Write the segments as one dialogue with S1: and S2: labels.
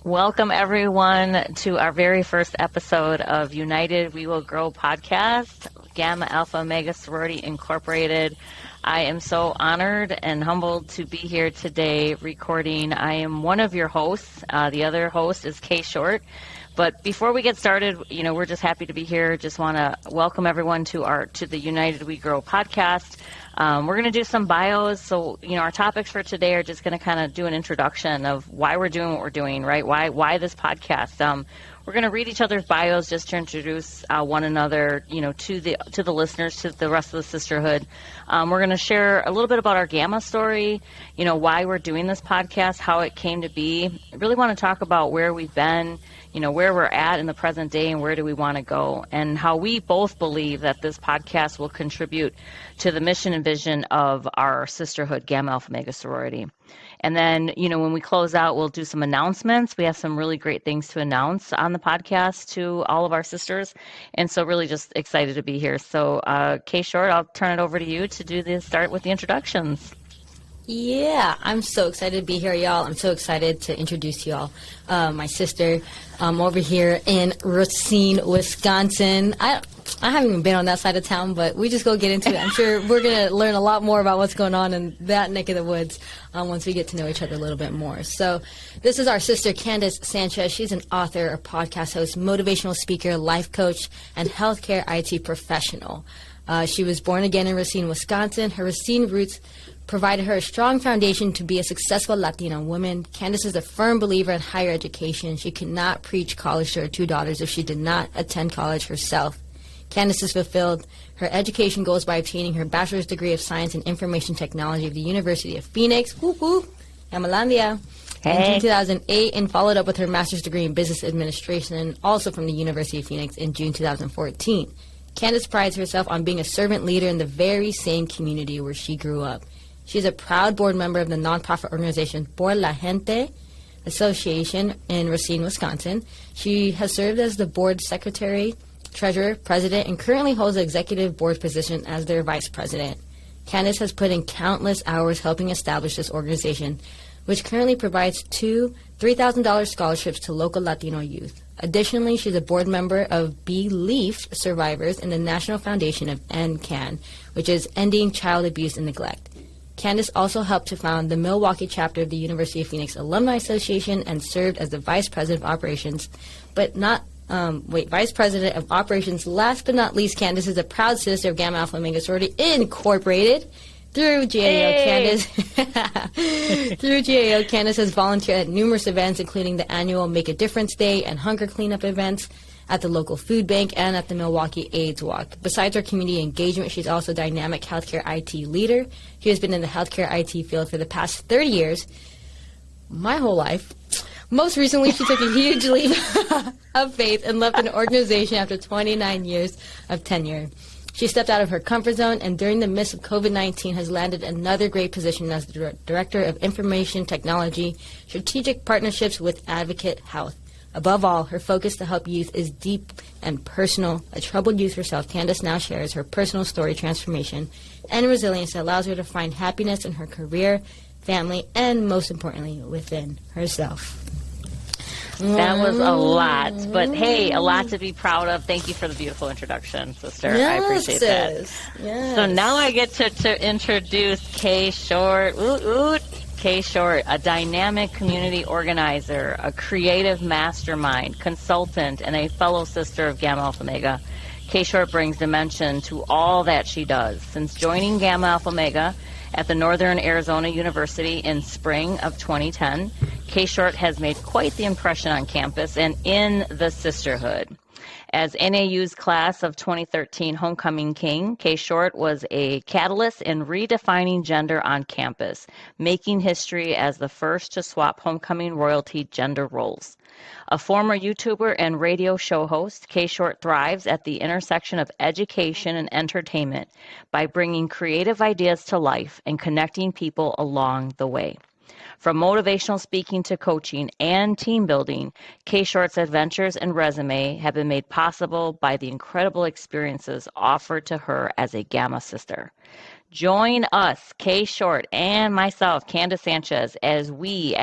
S1: Welcome, everyone, to our very first episode of United We Will Grow podcast, Gamma Alpha Omega Sorority Incorporated. I am so honored and humbled to be here today recording. I am one of your hosts. The other host is K.Short. But before we get started, we're just happy to be here. Just want to welcome everyone to the United We Grow podcast. We're going to do some bios. So, our topics for today are just going to kind of do an introduction of why we're doing what we're doing, right? Why this podcast? We're going to read each other's bios just to introduce one another, to the listeners, to the rest of the sisterhood. We're going to share a little bit about our Gamma story, why we're doing this podcast, how it came to be. I really want to talk about where we've been, where we're at in the present day and where do we want to go, and how we both believe that this podcast will contribute to the mission and vision of our sisterhood, Gamma Alpha Omega Sorority. And then, when we close out, we'll do some announcements. We have some really great things to announce on the podcast to all of our sisters. And so really just excited to be here. So, K.Short, I'll turn it over to you to start with the introductions.
S2: Yeah, I'm so excited to be here, y'all. I'm so excited to introduce y'all. My sister over here in Racine, Wisconsin. I haven't even been on that side of town, but we just go get into it. I'm sure we're going to learn a lot more about what's going on in that neck of the woods once we get to know each other a little bit more. So this is our sister, Candace Sanchez. She's an author, a podcast host, motivational speaker, life coach, and healthcare IT professional. She was born again in Racine, Wisconsin. Her Racine roots provided her a strong foundation to be a successful Latina woman. Candace is a firm believer in higher education. She could not preach college to her two daughters if she did not attend college herself. Candace has fulfilled her education goals by obtaining her bachelor's degree of science and information technology at the University of Phoenix, Yamalandia, in June 2008, and followed up with her master's degree in business administration, also from the University of Phoenix, in June 2014. Candace prides herself on being a servant leader in the very same community where she grew up. She is a proud board member of the nonprofit organization Por la Gente Association in Racine, Wisconsin. She has served as the board secretary, treasurer, president, and currently holds the executive board position as their vice president. Candace has put in countless hours helping establish this organization, which currently provides two $3,000 scholarships to local Latino youth. Additionally, she's a board member of Belief Survivors in the National Foundation of NCAN, which is Ending Child Abuse and Neglect. Candace also helped to found the Milwaukee chapter of the University of Phoenix Alumni Association and served as the vice president of operations, vice president of operations. Last but not least, Candace is a proud sister of Gamma Alpha Omega Sorority Incorporated. Through GAO, Candace has volunteered at numerous events, including the annual Make a Difference Day and Hunger Cleanup events at the local food bank and at the Milwaukee AIDS Walk. Besides her community engagement, she's also a dynamic healthcare IT leader. She has been in the healthcare IT field for the past 30 years, my whole life. Most recently, she took a huge leap of faith and left an organization after 29 years of tenure. She stepped out of her comfort zone and during the midst of COVID-19 has landed another great position as the Director of Information Technology, Strategic Partnerships with Advocate Health. Above all, her focus to help youth is deep and personal. A troubled youth herself, Candace now shares her personal story, transformation, and resilience that allows her to find happiness in her career, family, and most importantly, within herself.
S1: That was a lot, but hey, a lot to be proud of. Thank you for the beautiful introduction, sister.
S2: Yes,
S1: I appreciate that.
S2: Yes.
S1: So now I get to introduce K.Short. K.Short, a dynamic community organizer, a creative mastermind, consultant, and a fellow sister of Gamma Alpha Omega. K.Short brings dimension to all that she does. Since joining Gamma Alpha Omega at the Northern Arizona University in spring of 2010, K.Short has made quite the impression on campus and in the sisterhood. As NAU's class of 2013 Homecoming King, K.Short was a catalyst in redefining gender on campus, making history as the first to swap homecoming royalty gender roles. A former YouTuber and radio show host, K.Short thrives at the intersection of education and entertainment by bringing creative ideas to life and connecting people along the way. From motivational speaking to coaching and team building, K.Short's adventures and resume have been made possible by the incredible experiences offered to her as a Gamma sister. Join us, K.Short, and myself, Candace Sanchez, as we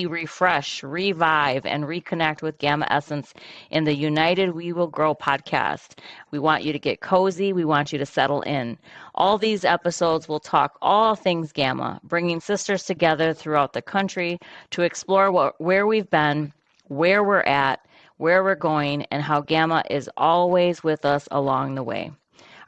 S1: refresh, revive, and reconnect with Gamma Essence in the United We Will Grow podcast. We want you to get cozy. We want you to settle in. All these episodes will talk all things Gamma, bringing sisters together throughout the country to explore where we've been, where we're at, where we're going, and how Gamma is always with us along the way.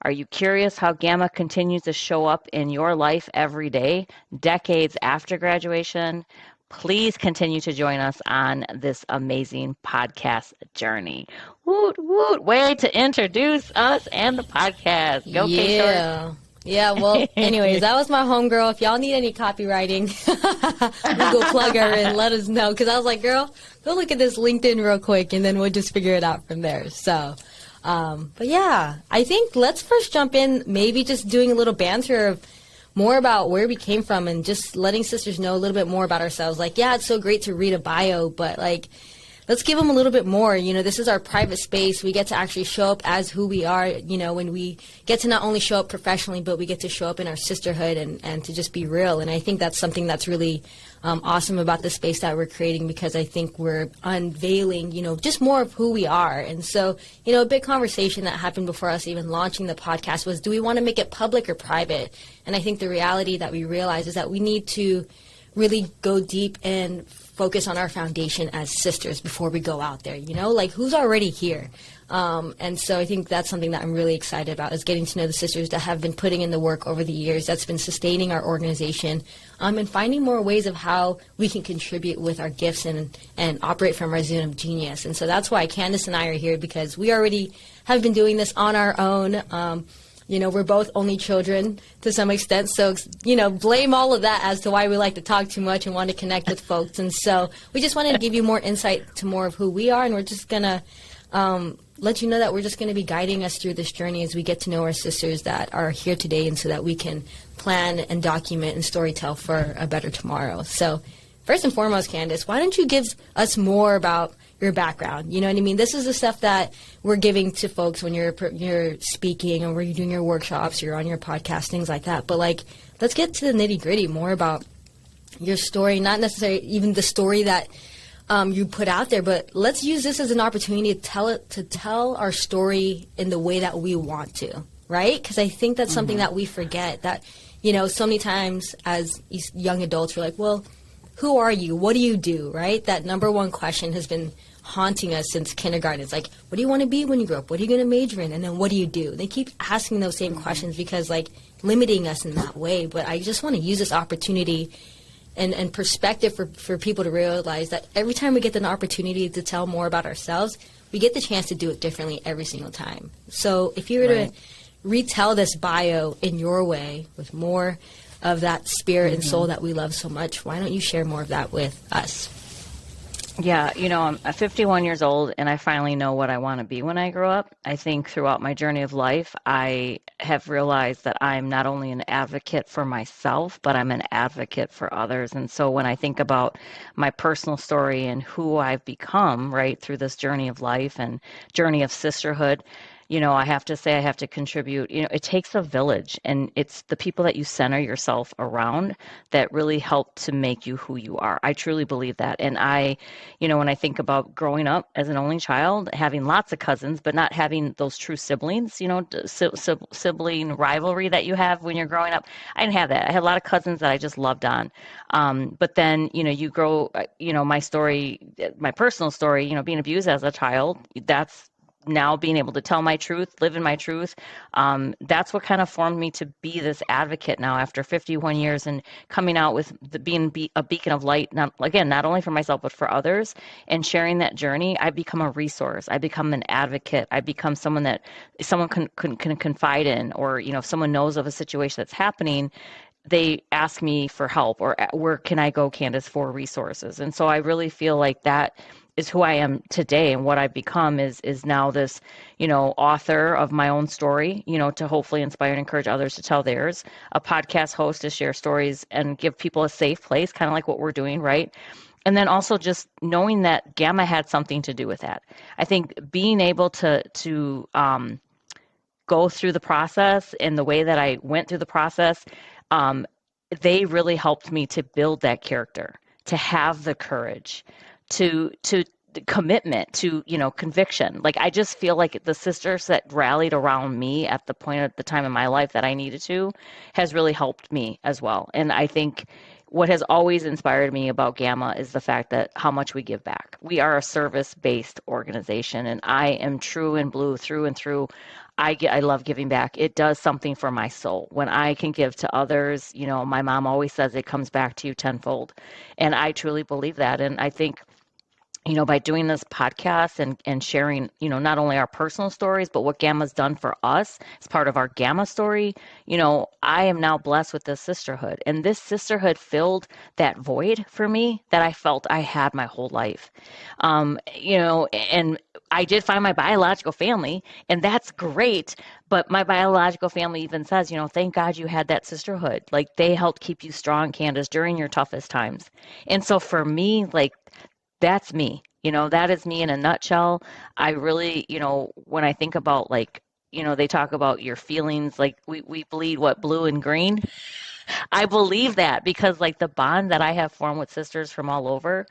S1: Are you curious how Gamma continues to show up in your life every day, decades after graduation? Please continue to join us on this amazing podcast journey. Woot, woot. Way to introduce us and the podcast. Go, K-Short.
S2: Yeah. Yeah, well, anyways, that was my homegirl. If y'all need any copywriting, we go plug her and let us know. Because I was like, girl, go look at this LinkedIn real quick, and then we'll just figure it out from there. So, but yeah, I think let's first jump in, maybe just doing a little banter of more about where we came from and just letting sisters know a little bit more about ourselves. Like, yeah, it's so great to read a bio, but like, let's give them a little bit more. You know, this is our private space. We get to actually show up as who we are, you know, when we get to not only show up professionally, but we get to show up in our sisterhood and to just be real. And I think that's something that's really awesome about the space that we're creating, because I think we're unveiling, you know, just more of who we are. And so, you know, a big conversation that happened before us even launching the podcast was, do we want to make it public or private? And I think the reality that we realize is that we need to really go deep and focus on our foundation as sisters before we go out there, you know, like who's already here. And so I think that's something that I'm really excited about, is getting to know the sisters that have been putting in the work over the years, that's been sustaining our organization, and finding more ways of how we can contribute with our gifts and operate from our zone of genius. And so that's why Candace and I are here, because we already have been doing this on our own. You know, we're both only children to some extent, so, you know, blame all of that as to why we like to talk too much and want to connect with folks. And so we just wanted to give you more insight to more of who we are, and we're just going to let you know that we're just going to be guiding us through this journey as we get to know our sisters that are here today, and so that we can plan and document and storytell for a better tomorrow. So first and foremost, Candace, why don't you give us more about your background? You know what I mean? This is the stuff that we're giving to folks when you're speaking, or when you're doing your workshops, you're on your podcast, things like that. But like, let's get to the nitty gritty more about your story, not necessarily even the story that you put out there, but let's use this as an opportunity to tell our story in the way that we want to, right? Because I think that's something that we forget, that, you know, so many times as young adults, we're like, well, who are you? What do you do, right? That number one question has been haunting us since kindergarten. It's like, what do you want to be when you grow up? What are you going to major in? And then what do you do? They keep asking those same questions because, like, limiting us in that way. But I just want to use this opportunity and perspective for people to realize that every time we get an opportunity to tell more about ourselves, we get the chance to do it differently every single time. So if you were to retell this bio in your way with more of that spirit and soul that we love so much, why don't you share more of that with us?
S1: Yeah, you know, I'm 51 years old, and I finally know what I want to be when I grow up. I think throughout my journey of life, I have realized that I'm not only an advocate for myself, but I'm an advocate for others. And so when I think about my personal story and who I've become, right, through this journey of life and journey of sisterhood, you know, I have to say I have to contribute. You know, it takes a village, and it's the people that you center yourself around that really help to make you who you are. I truly believe that. And you know, when I think about growing up as an only child, having lots of cousins, but not having those true siblings, you know, sibling rivalry that you have when you're growing up, I didn't have that. I had a lot of cousins that I just loved on. But then, you know, you grow, you know, my story, my personal story, you know, being abused as a child, that's now being able to tell my truth, live in my truth. That's what kind of formed me to be this advocate now after 51 years and coming out with being a beacon of light, not only for myself, but for others, and sharing that journey. I become a resource. I become an advocate. I become someone that someone can confide in, or, you know, if someone knows of a situation that's happening, they ask me for help, or where can I go, Candace, for resources. And so I really feel like that is who I am today, and what I've become is now this, you know, author of my own story, you know, to hopefully inspire and encourage others to tell theirs, a podcast host to share stories and give people a safe place, kind of like what we're doing, right? And then also just knowing that Gamma had something to do with that. I think being able to go through the process and the way that I went through the process, they really helped me to build that character, to have the courage, to the commitment, to, conviction. Like, I just feel like the sisters that rallied around me at the point at the time in my life that I needed to has really helped me as well. And I think what has always inspired me about Gamma is the fact that how much we give back. We are a service-based organization, and I am true and blue through and through. I love giving back. It does something for my soul. When I can give to others, my mom always says it comes back to you tenfold. And I truly believe that. And I think by doing this podcast and sharing, not only our personal stories, but what Gamma's done for us as part of our Gamma story, I am now blessed with this sisterhood. And this sisterhood filled that void for me that I felt I had my whole life. And I did find my biological family, and that's great. But my biological family even says, thank God you had that sisterhood. Like, they helped keep you strong, Candace, during your toughest times. And so for me, like, that's me. That is me in a nutshell. I really, when I think about, like, they talk about your feelings, like we bleed what, blue and green. I believe that because, like, the bond that I have formed with sisters from all over,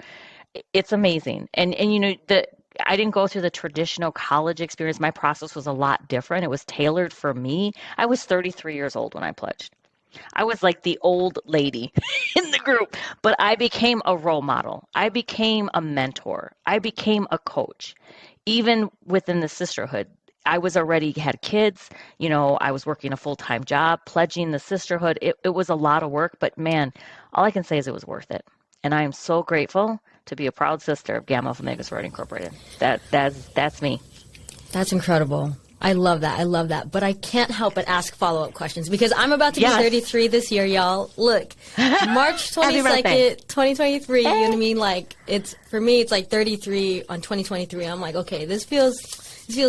S1: it's amazing. And I didn't go through the traditional college experience. My process was a lot different. It was tailored for me. I was 33 years old when I pledged. I was like the old lady in the group, but I became a role model. I became a mentor. I became a coach. Even within the sisterhood, I was already had kids. I was working a full-time job, pledging the sisterhood. It was a lot of work, but man, all I can say is it was worth it. And I am so grateful to be a proud sister of Gamma Alpha Omega Sorority Incorporated. That's me.
S2: That's incredible. I love that. I love that. But I can't help but ask follow-up questions because I'm about to be 33 this year, y'all. Look, March 22nd, 2023, you know what I mean? Like, for me, it's like 33 on 2023. I'm like, okay, this feels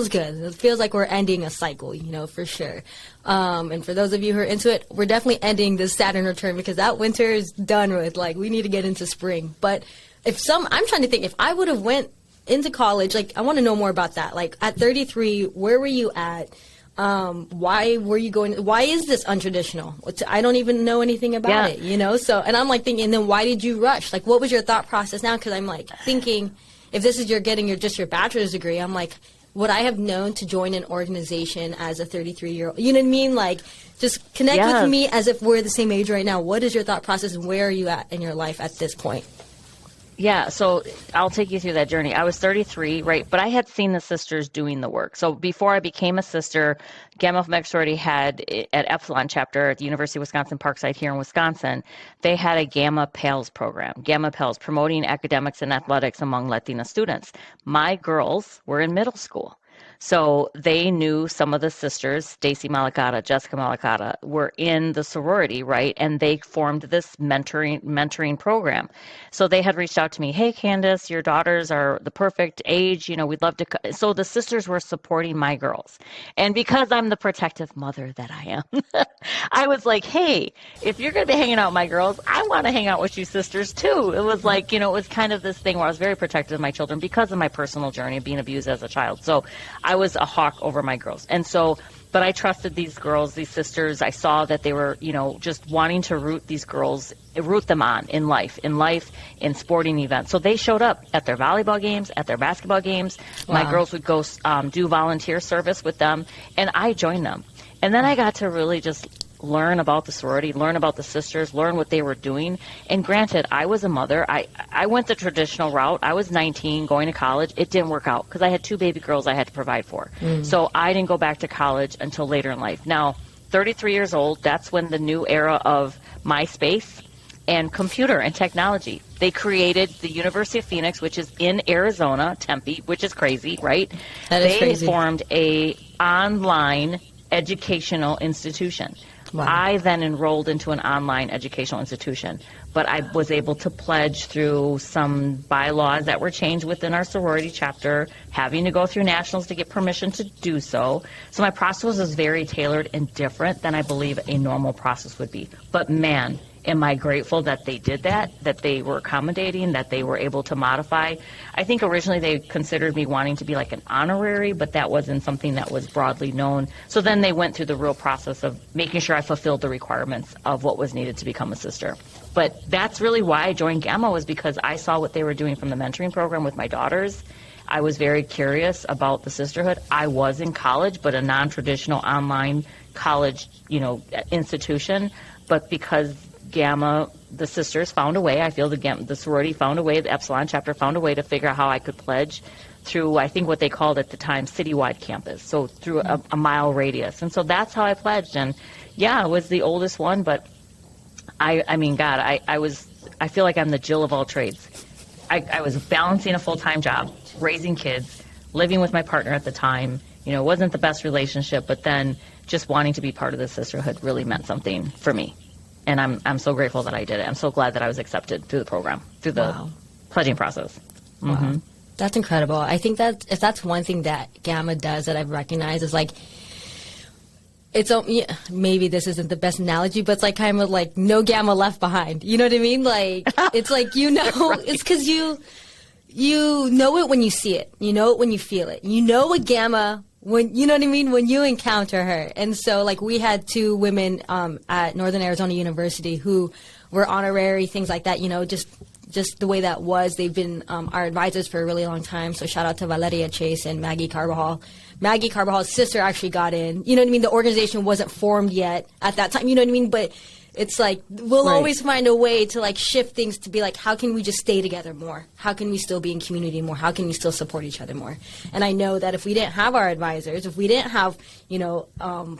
S2: good. It feels like we're ending a cycle, for sure. And for those of you who are into it, we're definitely ending this Saturn return because that winter is done with. Like, we need to get into spring. But I'm trying to think, if I would have went into college, like, I want to know more about that. Like, at 33, where were you at? Why were you going? Why is this untraditional? I don't even know anything about it, So, and I'm like thinking, then why did you rush? Like, what was your thought process now? Because I'm like thinking, if this is getting your bachelor's degree, I'm like, would I have known to join an organization as a 33-year-old? You know what I mean? Like, just connect with me as if we're the same age right now. What is your thought process? And where are you at in your life at this point?
S1: Yeah, so I'll take you through that journey. I was 33, right? But I had seen the sisters doing the work. So before I became a sister, Gamma Alpha Omega Sorority had at Epsilon chapter at the University of Wisconsin Parkside here in Wisconsin, they had a Gamma Pals program. Gamma Pals, promoting academics and athletics among Latina students. My girls were in middle school. So they knew some of the sisters, Stacy Malakata, Jessica Malakata, were in the sorority, right? And they formed this mentoring program. So they had reached out to me, hey, Candace, your daughters are the perfect age. We'd love to. So the sisters were supporting my girls. And because I'm the protective mother that I am, I was like, hey, if you're going to be hanging out with my girls, I want to hang out with you sisters too. It was like, it was kind of this thing where I was very protective of my children because of my personal journey of being abused as a child. So I was a hawk over my girls. And so, but I trusted these girls, these sisters. I saw that they were, just wanting to root them on in life, in sporting events. So they showed up at their volleyball games, at their basketball games. Wow. My girls would go do volunteer service with them, and I joined them. And then I got to really just learn about the sorority, learn about the sisters, learn what they were doing. And granted, I was a mother. I went the traditional route. I was 19 going to college. It didn't work out because I had 2 baby girls I had to provide for. So I didn't go back to college until later in life. Now, 33 years old, that's when the new era of MySpace and computer and technology. They created the University of Phoenix, which is in Arizona, Tempe, which is crazy, right?
S2: That is crazy.
S1: They formed a online educational institution. Wow. I then enrolled into an online educational institution, but I was able to pledge through some bylaws that were changed within our sorority chapter, having to go through nationals to get permission to do so. So my process was very tailored and different than I believe a normal process would be. But man, am I grateful that they did that they were accommodating, that they were able to modify. I think originally they considered me wanting to be like an honorary, but that wasn't something that was broadly known. So then they went through the real process of making sure I fulfilled the requirements of what was needed to become a sister. But that's really why I joined Gamma, was because I saw what they were doing from the mentoring program with my daughters. I was very curious about the sisterhood. I was in college, but a non-traditional online college, institution. But because Gamma, the sisters found a way, I feel the sorority found a way, the Epsilon chapter found a way to figure out how I could pledge through, I think what they called at the time, citywide campus, so through a mile radius. And so that's how I pledged. And yeah, I was the oldest one, but I mean, God, I feel like I'm the Jill of all trades. I was balancing a full-time job, raising kids, living with my partner at the time. It wasn't the best relationship, but then just wanting to be part of the sisterhood really meant something for me. And I'm so grateful that I did it. I'm so glad that I was accepted through the program, through the pledging process. Mm-hmm.
S2: Wow. That's incredible. I think that if that's one thing that Gamma does that I've recognized is like, it's maybe this isn't the best analogy, but it's like kind of like no Gamma left behind. You know what I mean? Like it's like right. It's because you know it when you see it. You know it when you feel it. You know a Gamma when you know what I mean when you encounter her. And so like we had two women at Northern Arizona University who were honorary, things like that. Just the way that was. They've been our advisors for a really long time. So shout out to Valeria Chase and Maggie Carbajal. Maggie Carbajal's sister actually got in. You know what I mean? The organization wasn't formed yet at that time. You know what I mean? But it's like we'll always find a way to like shift things to be like, how can we just stay together more? How can we still be in community more? How can we still support each other more? And I know that if we didn't have our advisors, if we didn't have,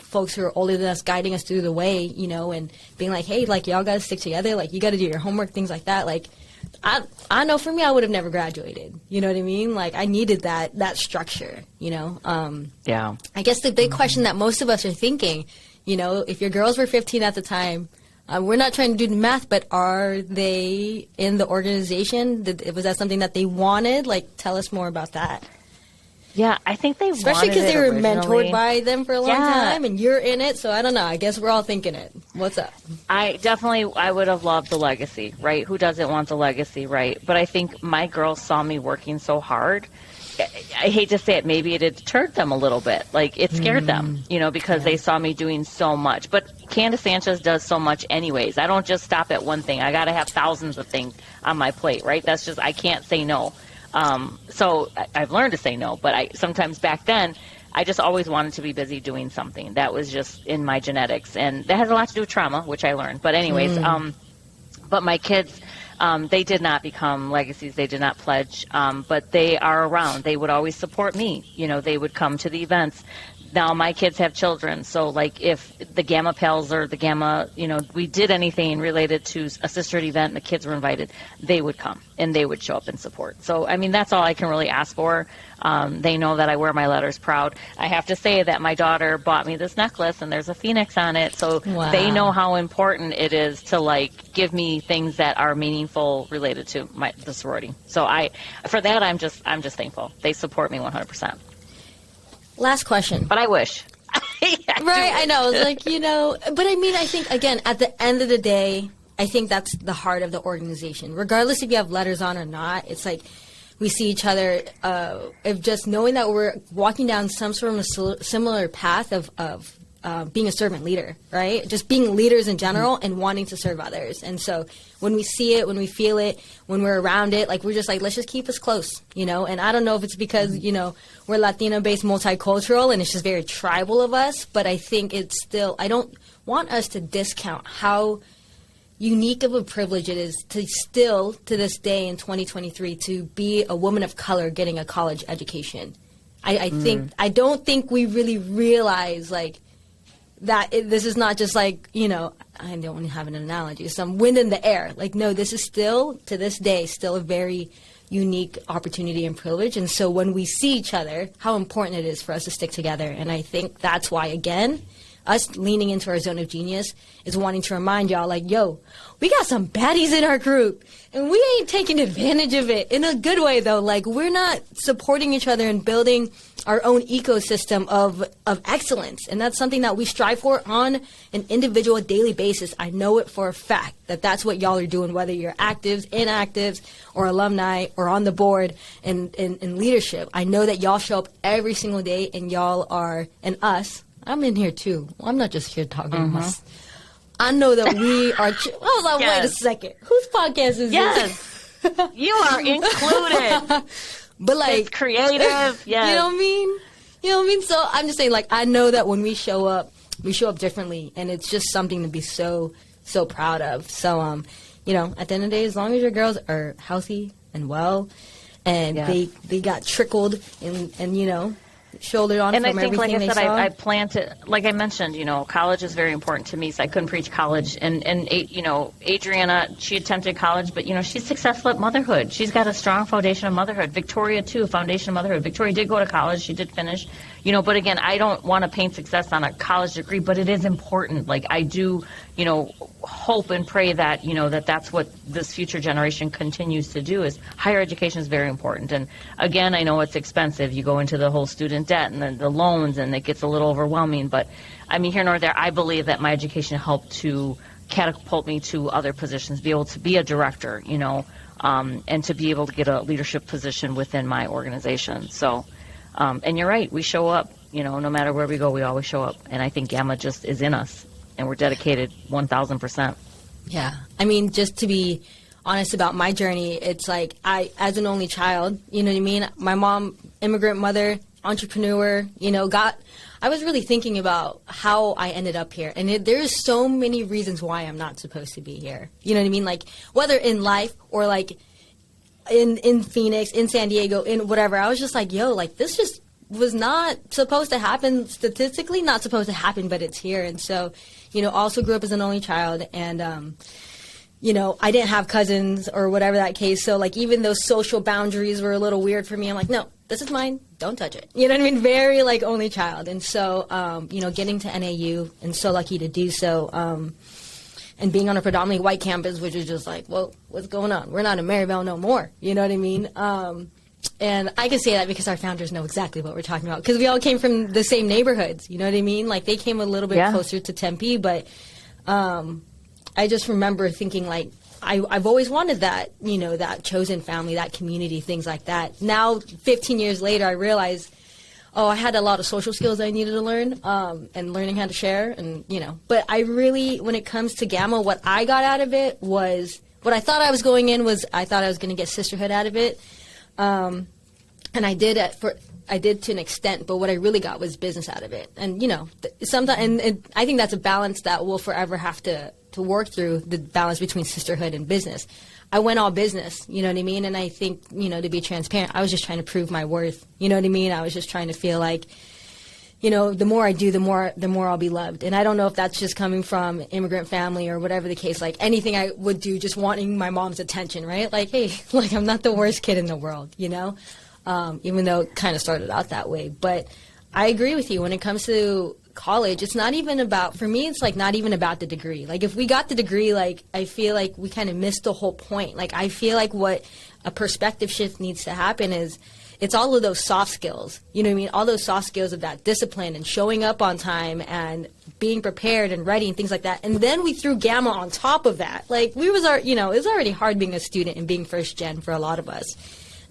S2: folks who are older than us guiding us through the way, and being like, hey, like y'all got to stick together. Like you got to do your homework, things like that. Like I know for me, I would have never graduated. You know what I mean? Like I needed that structure, Yeah. I guess the big question that most of us are thinking, if your girls were 15 at the time, we're not trying to do the math, but are they in the organization? Was that something that they wanted? Like, tell us more about that.
S1: Yeah, I think they
S2: especially
S1: because
S2: they were mentored by them for a long time, and you're in it. So I don't know. I guess we're all thinking it. What's up?
S1: I would have loved the legacy, right? Who doesn't want the legacy, right? But I think my girls saw me working so hard. I hate to say it, maybe it deterred them a little bit. Like it scared them, because they saw me doing so much. But Candace Sanchez does so much anyways. I don't just stop at one thing. I got to have thousands of things on my plate, right? That's just, I can't say no. So I've learned to say no, but sometimes back then, I just always wanted to be busy doing something. That was just in my genetics. And that has a lot to do with trauma, which I learned. But anyways, but my kids, they did not become legacies. They did not pledge, but they are around. They would always support me. They would come to the events. Now my kids have children, so like if the Gamma Pals or the Gamma, we did anything related to a sisterhood event and the kids were invited, they would come and they would show up and support. So, I mean, that's all I can really ask for. They know that I wear my letters proud. I have to say that my daughter bought me this necklace and there's a phoenix on it, so They know how important it is to like give me things that are meaningful related to the sorority. So for that, I'm just thankful. They support me 100%.
S2: Last question.
S1: But I wish.
S2: Right, I know. It's like, but I mean, I think, again, at the end of the day, I think that's the heart of the organization. Regardless if you have letters on or not, it's like we see each other, if just knowing that we're walking down some sort of similar path of being a servant leader, right? Just being leaders in general and wanting to serve others. And so when we see it, when we feel it, when we're around it, like we're just like, let's just keep us close, And I don't know if it's because, we're Latino-based, multicultural, and it's just very tribal of us. But I think it's still, I don't want us to discount how unique of a privilege it is to still, to this day in 2023, to be a woman of color getting a college education. I don't think we really realize, like, that this is not just like, I don't want to have an analogy, some wind in the air. Like, no, this is still, to this day, still a very unique opportunity and privilege. And so when we see each other, how important it is for us to stick together. And I think that's why, again, us leaning into our zone of genius is wanting to remind y'all, like, yo, we got some baddies in our group, and we ain't taking advantage of it in a good way, though. Like, we're not supporting each other and building our own ecosystem of excellence. And that's something that we strive for on an individual daily basis. I know it for a fact that that's what y'all are doing, whether you're actives, inactives, or alumni, or on the board in leadership. I know that y'all show up every single day, and y'all are, and us, I'm in here too. I'm not just here talking to us. I know that we are. I was like, wait a second. Whose podcast is this?
S1: You are included.
S2: But like,
S1: it's creative. Yes.
S2: You know what I mean? You know what I mean? So I'm just saying, like, I know that when we show up differently, and it's just something to be so proud of. So, you know, at the end of the day, as long as your girls are healthy and well, and they got trickled and you know, shouldered on
S1: and
S2: from everything they saw.
S1: And I think, like I said, I plan to, like I mentioned, you know, college is very important to me, so I couldn't preach college. And you know, Adriana, she attempted college, but, you know, she's successful at motherhood. She's got a strong foundation of motherhood. Victoria, too, foundation of motherhood. Victoria did go to college. She did finish. You know, but again, I don't want to paint success on a college degree, but it is important. Like, I do, you know, hope and pray that, you know, that's what this future generation continues to do. Is higher education is very important. And again, I know it's expensive. You go into the whole student debt and the loans, and it gets a little overwhelming. But I mean, here nor there, I believe that my education helped to catapult me to other positions, be able to be a director, you know, and to be able to get a leadership position within my organization. So. And you're right, we show up, you know, no matter where we go, we always show up. And I think Gamma just is in us, and we're dedicated 1,000%.
S2: Yeah. I mean, just to be honest about my journey, it's like as an only child, you know what I mean? My mom, immigrant mother, entrepreneur, you know, I was really thinking about how I ended up here. And there's so many reasons why I'm not supposed to be here. You know what I mean? Like, whether in life or like, in Phoenix, in San Diego, in whatever, I was just like, yo, like, this just was not supposed to happen, statistically not supposed to happen, but it's here. And so, you know, also grew up as an only child, and, you know, I didn't have cousins or whatever that case. So, like, even those social boundaries were a little weird for me. I'm like, no, this is mine. Don't touch it. You know what I mean? Very, like, only child. And so, you know, getting to NAU, and so lucky to do so, and being on a predominantly white campus, which is just like, well, what's going on? We're not in Maryville no more. You know what I mean? And I can say that because our founders know exactly what we're talking about, because we all came from the same neighborhoods. You know what I mean? Like, they came a little bit closer to Tempe, but I just remember thinking, like, I've always wanted that, you know, that chosen family, that community, things like that. Now, 15 years later, I realize, I had a lot of social skills I needed to learn, and learning how to share, and, you know. But I really, when it comes to Gamma, what I got out of it was, what I thought I was going in was, I thought I was going to get sisterhood out of it. And I did to an extent, but what I really got was business out of it. And, you know, sometimes, and I think that's a balance that we'll forever have to work through, the balance between sisterhood and business. I went all business, you know what I mean? And I think, you know, to be transparent, I was just trying to prove my worth, you know what I mean? I was just trying to feel like, you know, the more I do, the more I'll be loved. And I don't know if that's just coming from immigrant family or whatever the case, like anything I would do, just wanting my mom's attention, right? Like, hey, like, I'm not the worst kid in the world, you know? Even though it kind of started out that way. But I agree with you when it comes to college. It's not even about, for me, it's like not even about the degree. Like, if we got the degree, like, I feel like we kind of missed the whole point. Like, I feel like what a perspective shift needs to happen is, it's all of those soft skills, you know what I mean? All those soft skills of that discipline and showing up on time and being prepared and ready and things like that. And then we threw Gamma on top of that. Like, it was already hard being a student and being first gen for a lot of us.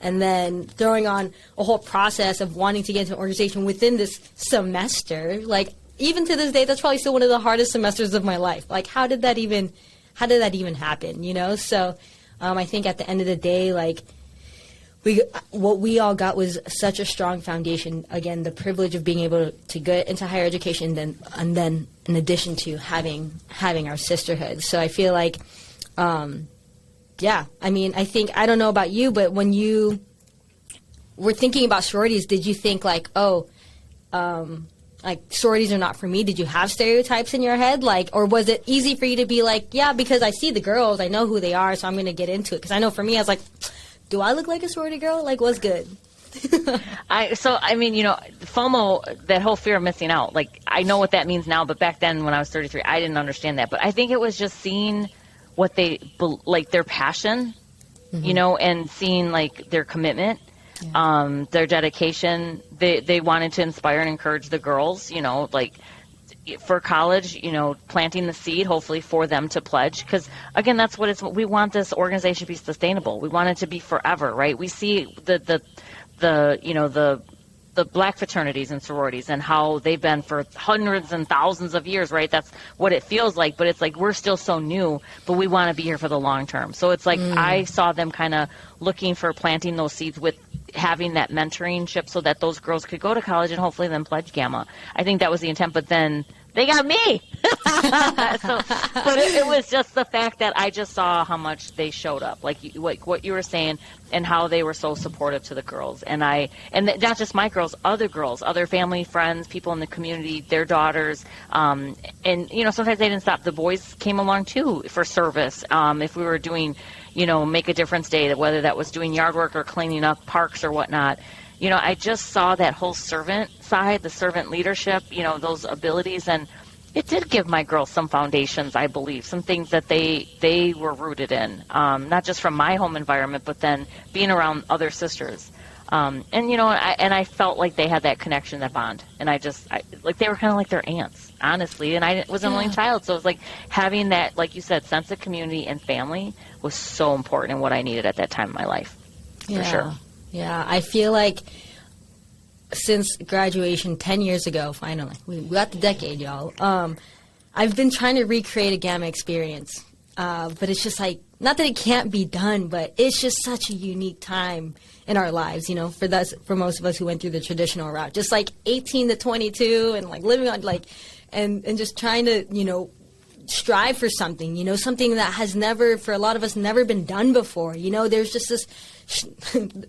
S2: And then throwing on a whole process of wanting to get into an organization within this semester, like, even to this day, that's probably still one of the hardest semesters of my life. Like, how did that even happen, you know? So I think at the end of the day, like, what we all got was such a strong foundation. Again, the privilege of being able to get into higher education, and then in addition to having our sisterhood. So I feel like, I mean, I don't know about you, but when you were thinking about sororities, did you think like, like, sororities are not for me? Did you have stereotypes in your head? Like, or was it easy for you to be like, yeah, because I see the girls, I know who they are, so I'm going to get into it? Because I know for me, I was like, do I look like a sorority girl? Like, what's good?
S1: I mean, FOMO, that whole fear of missing out, like I know what that means now, but back then when I was 33, I didn't understand that. But I think it was just seeing what like their passion, and seeing like their commitment,
S2: Yeah.
S1: their dedication. They wanted to inspire and encourage the girls, like for college, planting the seed, hopefully for them to pledge. Because again, that's what we want this organization to be sustainable. We want it to be forever, right? We see the black fraternities and sororities and how they've been for hundreds and thousands of years, right? That's what it feels like, but it's like we're still so new, but we want to be here for the long term. So it's like I saw them kind of looking for planting those seeds with having that mentoringship so that those girls could go to college and hopefully then pledge Gamma. I think that was the intent, but then they got me. But it was just the fact that I just saw how much they showed up, like what you were saying, and how they were so supportive to the girls. And not just my girls, other family, friends, people in the community, their daughters. And sometimes they didn't stop. The boys came along too for service. If we were doing, make a difference day, whether that was doing yard work or cleaning up parks or whatnot. I just saw that whole servant side, the servant leadership, those abilities, and it did give my girls some foundations, I believe, some things that they were rooted in, not just from my home environment, but then being around other sisters. I felt like they had that connection, that bond, and like they were kind of like their aunts, honestly, and I was an only child, so it was like having that, like you said, sense of community and family was so important and what I needed at that time in my life, for sure.
S2: Yeah, I feel like since graduation 10 years ago, finally, we got the decade, y'all. I've been trying to recreate a Gamma experience, but it's just like, not that it can't be done, but it's just such a unique time in our lives, for most of us who went through the traditional route, just like 18 to 22 and like living on and just trying to, strive for something, something that has never, for a lot of us, never been done before. There's just this,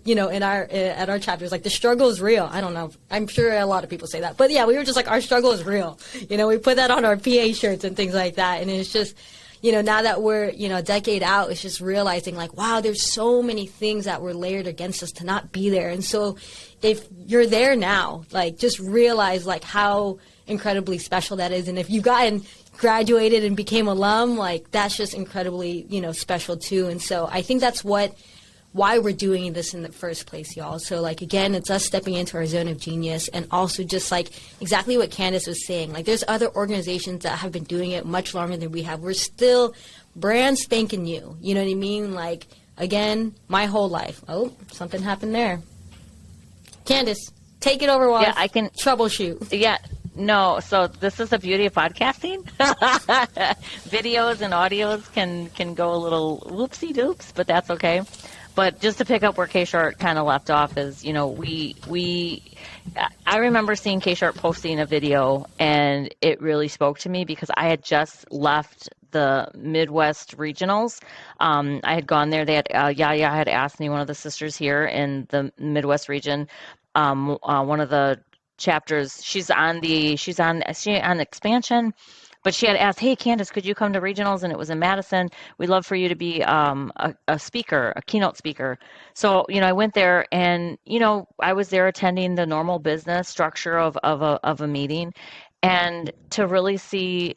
S2: at our chapters, like the struggle is real. I don't know. I'm sure a lot of people say that, but yeah, we were just like, our struggle is real. We put that on our PA shirts and things like that. And it's just, now that we're, a decade out, it's just realizing like, wow, there's so many things that were layered against us to not be there. And so if you're there now, like just realize like how incredibly special that is. And if you've gotten graduated and became alum, like that's just incredibly, special too. And so I think that's why we're doing this in the first place, y'all. So like, again, it's us stepping into our zone of genius, and also just like exactly what Candace was saying, like there's other organizations that have been doing it much longer than we have. We're still brand spanking new, you know what I mean? Like, again, my whole life. Oh, something happened there. Candace, take it over while I can troubleshoot.
S1: Yeah. No, so this is the beauty of podcasting. Videos and audios can go a little whoopsie-doops, but that's okay. But just to pick up where K.Short kind of left off is, I remember seeing K.Short posting a video, and it really spoke to me because I had just left the Midwest regionals. I had gone there. They had Yaya had asked me, one of the sisters here in the Midwest region, one of the chapters. She's on expansion. But she had asked, hey, Candace, could you come to regionals? And it was in Madison. We'd love for you to be a speaker, a keynote speaker. So, I went there and, I was there attending the normal business structure of a meeting, and to really see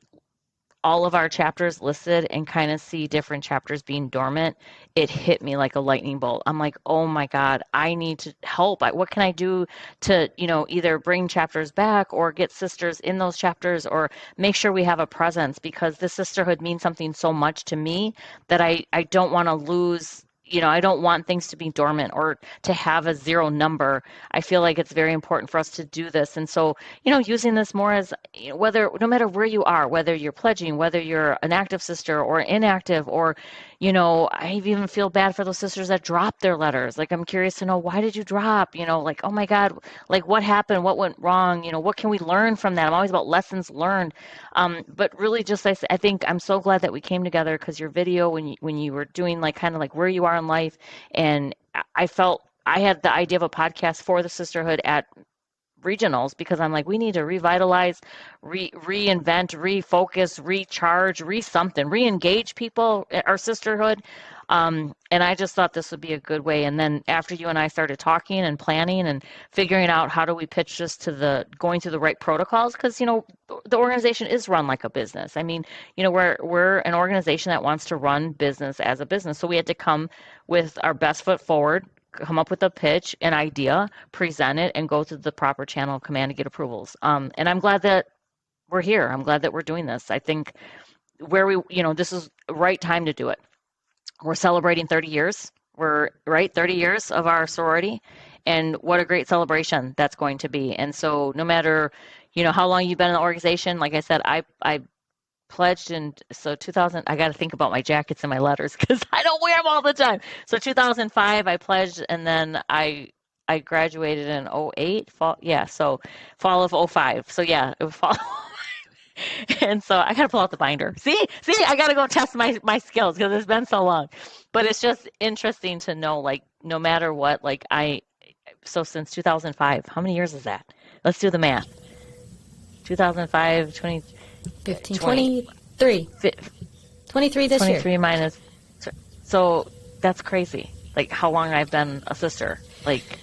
S1: all of our chapters listed and kind of see different chapters being dormant, it hit me like a lightning bolt. I'm like, oh my God, I need to help. What can I do to, either bring chapters back or get sisters in those chapters or make sure we have a presence, because the sisterhood means something so much to me that I don't want to lose. I don't want things to be dormant or to have a zero number. I feel like it's very important for us to do this. And so, using this more as no matter where you are, whether you're pledging, whether you're an active sister or inactive, or, I even feel bad for those sisters that drop their letters. Like, I'm curious to know, why did you drop? Like, oh my God, like what happened? What went wrong? What can we learn from that? I'm always about lessons learned. But really just, I think I'm so glad that we came together, because your video, when you were doing like kind of like where you are in life, and I felt I had the idea of a podcast for the sisterhood at regionals, because I'm like, we need to revitalize, reinvent, refocus, recharge, something, re-engage people, our sisterhood. And I just thought this would be a good way. And then after you and I started talking and planning and figuring out how do we pitch this to going through the right protocols, because, the organization is run like a business. I mean, we're an organization that wants to run business as a business. So we had to come with our best foot forward, come up with a pitch, an idea, present it, and go through the proper channel of command to get approvals. And I'm glad that we're here. I'm glad that we're doing this. I think this is the right time to do it. We're celebrating 30 years. We're 30 years of our sorority, and what a great celebration that's going to be. And so no matter, how long you've been in the organization, like I said, I pledged in, so 2000, I got to think about my jackets and my letters because I don't wear them all the time. So 2005, I pledged, and then I graduated in 08, so fall of 05. So yeah, it was fall. And so I got to pull out the binder. See, I got to go test my skills because it's been so long. But it's just interesting to know, like, no matter what, like so since 2005, how many years is that? Let's do the math. 2005, 20,
S2: 15, 23. 23 this
S1: 23
S2: year.
S1: minus. So that's crazy. Like how long I've been a sister. Like,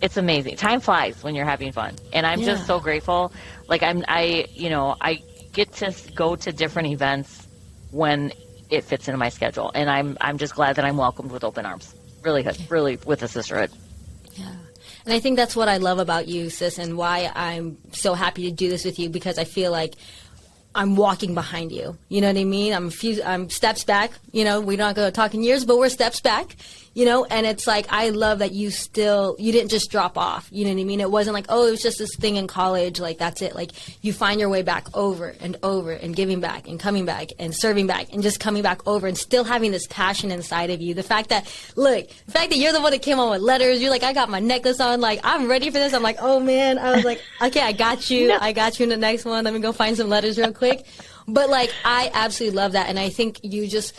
S1: it's amazing. Time flies when you're having fun. And I'm just so grateful. Like I get to go to different events when it fits into my schedule. And I'm just glad that I'm welcomed with open arms. Really good. Really with the sisterhood.
S2: Yeah. And I think that's what I love about you, sis, and why I'm so happy to do this with you, because I feel like I'm walking behind you. You know what I mean? I'm steps back. We're not going to talk in years, but we're steps back. And it's like, I love that you didn't just drop off. You know what I mean? It wasn't like, oh, it was just this thing in college. Like, that's it. Like, you find your way back over and over and giving back and coming back and serving back and just coming back over and still having this passion inside of you. The fact that you're the one that came on with letters, you're like, I got my necklace on. Like, I'm ready for this. I'm like, oh man. I was like, okay, I got you. No. I got you in the next one. Let me go find some letters real quick. But like, I absolutely love that. And I think you just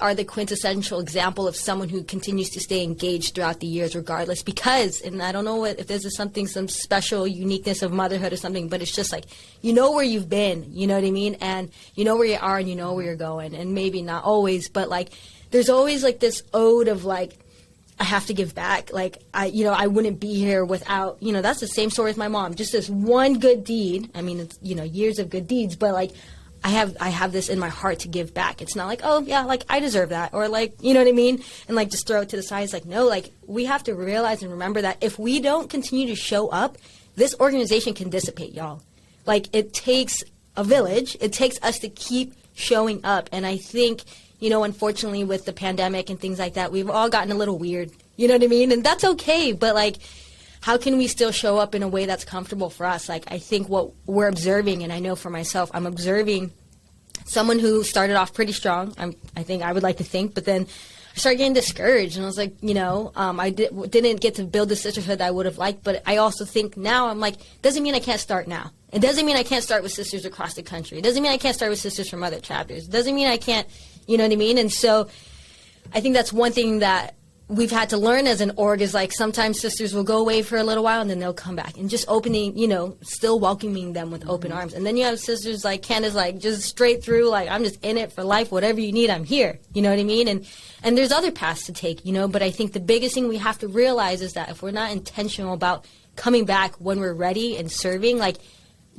S2: are the quintessential example of someone who continues to stay engaged throughout the years regardless, because, and I don't know if this is some special uniqueness of motherhood or something, but it's just like, where you've been, you know what I mean? And you know where you are and you know where you're going. And maybe not always, but like, there's always like this ode of like, I have to give back. Like, I wouldn't be here without, that's the same story with my mom. Just this one good deed. I mean, it's, years of good deeds, but like, I have this in my heart to give back. It's not like, oh yeah, like I deserve that, or like, you know what I mean? And like just throw it to the side. It's like, no, like we have to realize and remember that if we don't continue to show up, this organization can dissipate, y'all. Like, it takes a village. It takes us to keep showing up. And I think, unfortunately with the pandemic and things like that, we've all gotten a little weird. You know what I mean? And that's okay. But like, how can we still show up in a way that's comfortable for us? Like, I think what we're observing, and I know for myself, I'm observing someone who started off pretty strong. I would like to think, but then I started getting discouraged, and I was like, I didn't get to build the sisterhood that I would have liked. But I also think now, I'm like, doesn't mean I can't start now. It doesn't mean I can't start with sisters across the country. It doesn't mean I can't start with sisters from other chapters. It doesn't mean I can't, you know what I mean? And so I think that's one thing that we've had to learn as an org is like sometimes sisters will go away for a little while and then they'll come back, and just opening, still welcoming them with open arms. And then you have sisters like Candace, like just straight through, like, I'm just in it for life. Whatever you need, I'm here. You know what I mean? And there's other paths to take, but I think the biggest thing we have to realize is that if we're not intentional about coming back when we're ready and serving, like,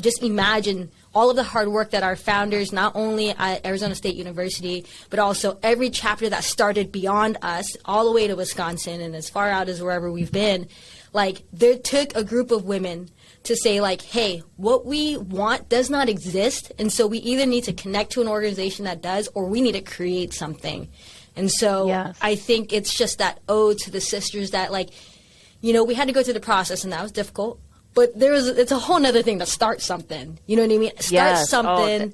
S2: just imagine all of the hard work that our founders, not only at Arizona State University, but also every chapter that started beyond us, all the way to Wisconsin and as far out as wherever we've been, like, there took a group of women to say, like, hey, what we want does not exist, and so we either need to connect to an organization that does, or we need to create something. And so yes. I think it's just that ode to the sisters that, like, we had to go through the process, and that was difficult. But it's a whole nother thing to start something. You know what I mean? Start something.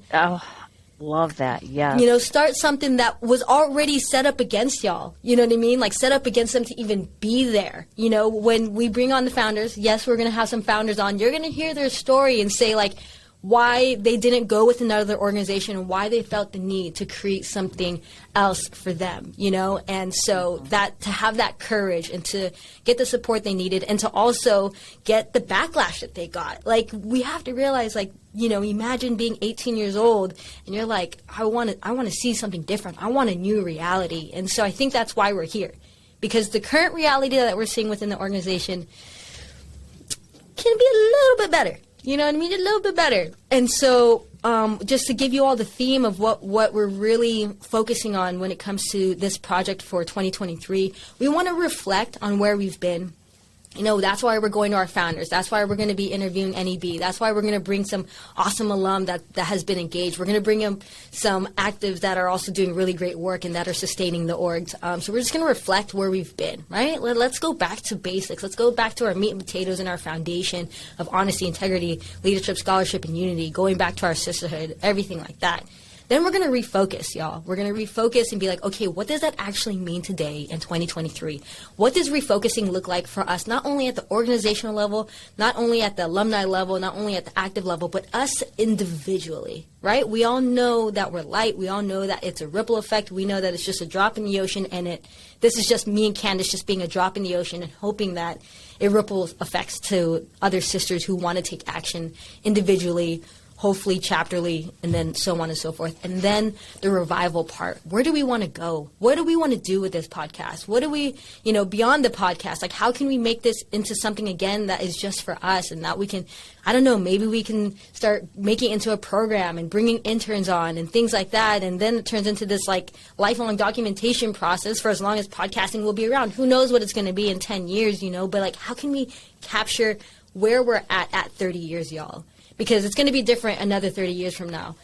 S1: Love that. Yeah.
S2: Start something that was already set up against y'all. You know what I mean? Like, set up against them to even be there. When we bring on the founders, yes, we're going to have some founders on. You're going to hear their story and say, like, why they didn't go with another organization and why they felt the need to create something else for them, you know? And so that to have that courage and to get the support they needed and to also get the backlash that they got. Like, we have to realize, like, you know, imagine being 18 years old and you're like, I want to see something different. I want a new reality. And so I think that's why we're here. Because the current reality that we're seeing within the organization can be a little bit better. You know what I mean? A little bit better. And so just to give you all the theme of what we're really focusing on when it comes to this project for 2023, we want to reflect on where we've been. You know, that's why we're going to our founders. That's why we're going to be interviewing NEB. That's why we're going to bring some awesome alum that has been engaged. We're going to bring in some actives that are also doing really great work and that are sustaining the orgs. So we're just going to reflect where we've been, right? Let's go back to basics. Let's go back to our meat and potatoes and our foundation of honesty, integrity, leadership, scholarship, and unity, going back to our sisterhood, everything like that. Then we're going to refocus, y'all. We're going to refocus and be like, okay, what does that actually mean today in 2023? What does refocusing look like for us, not only at the organizational level, not only at the alumni level, not only at the active level, but us individually, right? We all know that we're light. We all know that it's a ripple effect. We know that it's just a drop in the ocean, and this is just me and Candace just being a drop in the ocean and hoping that it ripples effects to other sisters who want to take action individually, hopefully chapterly, and then so on and so forth. And then the revival part. Where do we want to go? What do we want to do with this podcast? What do we, you know, beyond the podcast, like how can we make this into something again that is just for us and that we can, I don't know, maybe we can start making it into a program and bringing interns on and things like that. And then it turns into this like lifelong documentation process for as long as podcasting will be around. Who knows what it's going to be in 10 years, you know, but like how can we capture where we're at 30 years, y'all? Because it's going to be different another 30 years from now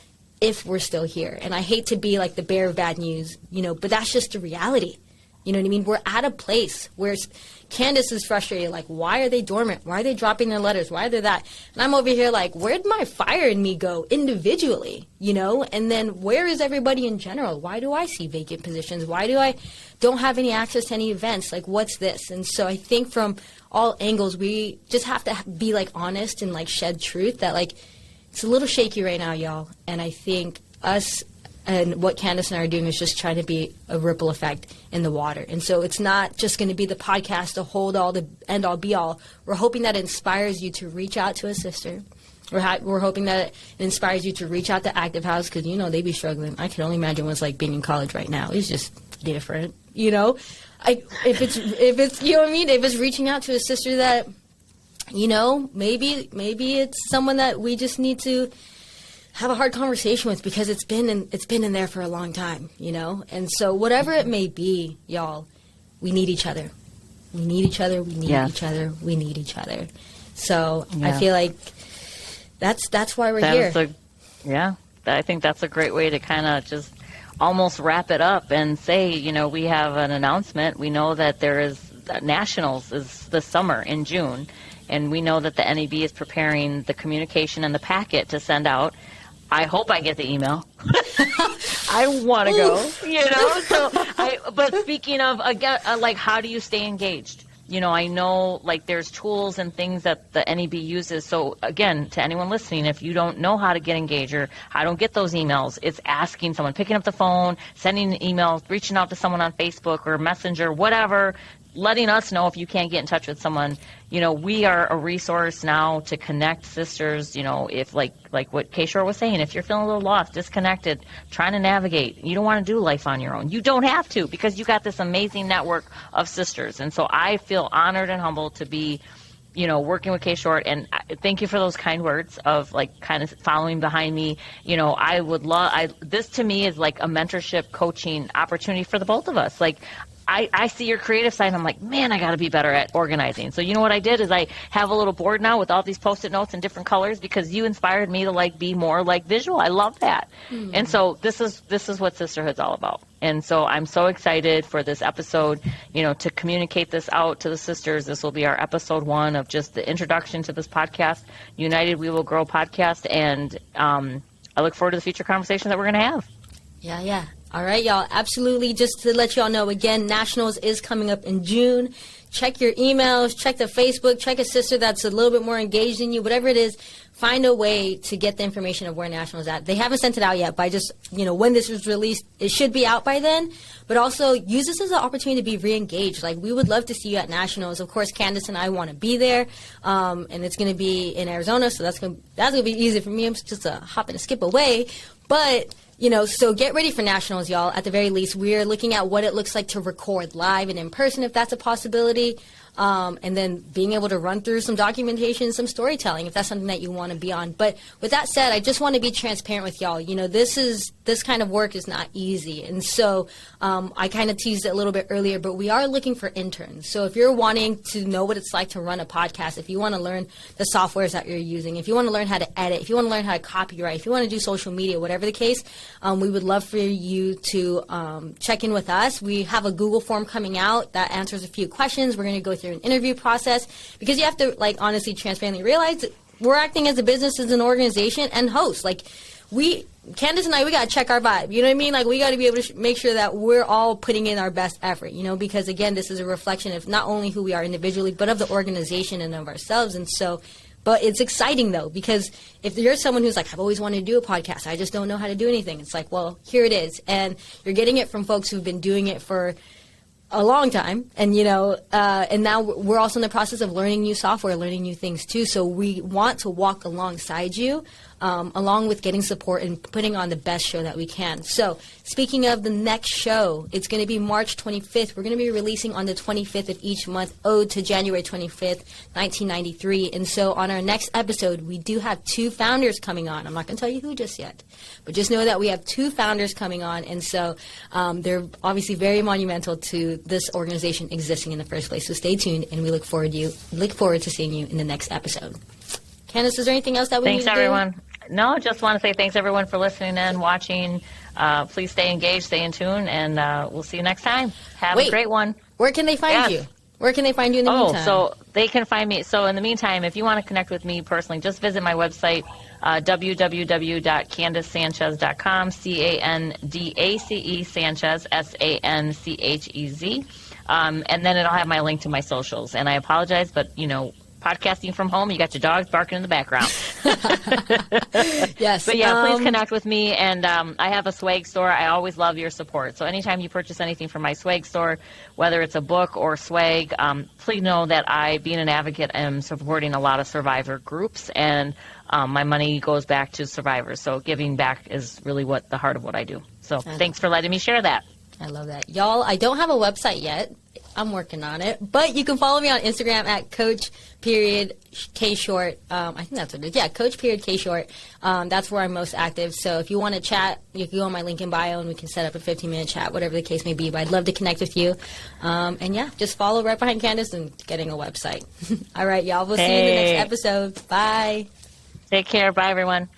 S2: if we're still here. And I hate to be like the bearer of bad news, you know, but that's just the reality. You know what I mean? We're at a place where Candace is frustrated. Like, why are they dormant? Why are they dropping their letters? Why are they that? And I'm over here like, where'd my fire in me go individually, you know? And then where is everybody in general? Why do I see vacant positions? Why do I don't have any access to any events? Like, what's this? And so I think from all angles, we just have to be like honest and like shed truth that like it's a little shaky right now, y'all. And I think us and what Candace and I are doing is just trying to be a ripple effect in the water. And so it's not just going to be the podcast to hold all the end all be all. We're hoping that it inspires you to reach out to a sister. We're hoping that it inspires you to reach out to Active House because, you know, they be struggling. I can only imagine what it's like being in college right now. It's just different, you know? If it's you know what I mean? If it's reaching out to a sister that, you know, maybe it's someone that we just need to have a hard conversation with because it's been in there for a long time, you know? And so whatever it may be, y'all, we need each other. We need each other. We need each other. We need each other. So I feel like that's why we're here.
S1: I think that's a great way to kind of just almost wrap it up and say, you know, we have an announcement. We know that there is Nationals is this summer in June, and we know that the NEB is preparing the communication and the packet to send out. I hope I get the email. I want to go, you know. But speaking of, again, like, how do you stay engaged? You know, I know, like, there's tools and things that the NEB uses. So, again, to anyone listening, if you don't know how to get engaged or how to get those emails, it's asking someone, picking up the phone, sending an email, reaching out to someone on Facebook or Messenger, whatever, letting us know if you can't get in touch with someone. You know, we are a resource now to connect sisters. You know, if like what K.Short was saying, if you're feeling a little lost, disconnected, trying to navigate, you don't want to do life on your own. You don't have to because you got this amazing network of sisters. And so I feel honored and humbled to be, you know, working with K.Short. And thank you for those kind words of like kind of following behind me. You know, I would love, this to me is like a mentorship coaching opportunity for the both of us. Like, I see your creative side and I'm like, man, I got to be better at organizing. So you know what I did is I have a little board now with all these Post-it notes in different colors because you inspired me to like be more like visual. I love that. Mm-hmm. And so this is what Sisterhood's all about. And so I'm so excited for this episode, you know, to communicate this out to the sisters. This will be our episode 1 of just the introduction to this podcast, United We Will Grow podcast. And I look forward to the future conversations that we're going to have.
S2: Yeah. All right, y'all. Absolutely. Just to let y'all know, again, Nationals is coming up in June. Check your emails, check the Facebook, check a sister that's a little bit more engaged than you, whatever it is. Find a way to get the information of where Nationals at. They haven't sent it out yet, but I just, when this was released, it should be out by then. But also use this as an opportunity to be re-engaged. Like, we would love to see you at Nationals. Of course, Candace and I want to be there, and it's going to be in Arizona, so that's gonna be easy for me. I'm just a hop and a skip away. But so get ready for Nationals, y'all. At the very least, we're looking at what it looks like to record live and in person, if that's a possibility. And then being able to run through some documentation, some storytelling, if that's something that you want to be on. But with that said, I just want to be transparent with y'all. This kind of work is not easy. And so I kind of teased it a little bit earlier, but we are looking for interns. So if you're wanting to know what it's like to run a podcast, if you want to learn the softwares that you're using, if you want to learn how to edit, if you want to learn how to copyright, if you want to do social media, whatever the case, we would love for you to check in with us. We have a Google form coming out that answers a few questions. We're going to go through an interview process, because you have to, honestly, transparently realize that we're acting as a business, as an organization, and hosts. Candace and I, we got to check our vibe. You know what I mean? We got to be able to make sure that we're all putting in our best effort, because, again, this is a reflection of not only who we are individually, but of the organization and of ourselves. And so, but it's exciting, though, because if you're someone who's like, I've always wanted to do a podcast, I just don't know how to do anything. It's like, well, here it is. And you're getting it from folks who've been doing it for a long time, and and now we're also in the process of learning new software, learning new things too. So we want to walk alongside you, along with getting support and putting on the best show that we can. So speaking of the next show, it's going to be March 25th. We're going to be releasing on the 25th of each month, ode to January 25th, 1993. And so on our next episode, we do have two founders coming on. I'm not going to tell you who just yet, but just know that we have two founders coming on. And so they're obviously very monumental to this organization existing in the first place. So stay tuned, and we look forward to seeing you in the next episode. Candace, is there anything else that we need to do?
S1: Thanks, everyone. No, just want to say thanks, everyone, for listening and watching. Please stay engaged, stay in tune, and we'll see you next time. Have a great one.
S2: Where can they find you? Where can they find you in the meantime?
S1: So they can find me. So in the meantime, if you want to connect with me personally, just visit my website, www.candacesanchez.com, CANDACE Sanchez, SANCHEZ. And then it'll have my link to my socials. And I apologize, but, podcasting from home, you got your dogs barking in the background.
S2: Yes.
S1: But yeah, please connect with me. And I have a swag store. I always love your support. So anytime you purchase anything from my swag store, whether it's a book or swag, please know that I, being an advocate, am supporting a lot of survivor groups. And my money goes back to survivors. So giving back is really the heart of what I do. So thanks for letting me share that.
S2: I love that. Y'all, I don't have a website yet. I'm working on it. But you can follow me on Instagram at Coach.K.Short. I think that's what it is. Yeah, Coach.K.Short. That's where I'm most active. So if you want to chat, you can go on my link in bio and we can set up a 15-minute chat, whatever the case may be. But I'd love to connect with you. And yeah, just follow right behind Candace and getting a website. All right, y'all. We'll see you in the next episode. Bye.
S1: Take care. Bye, everyone.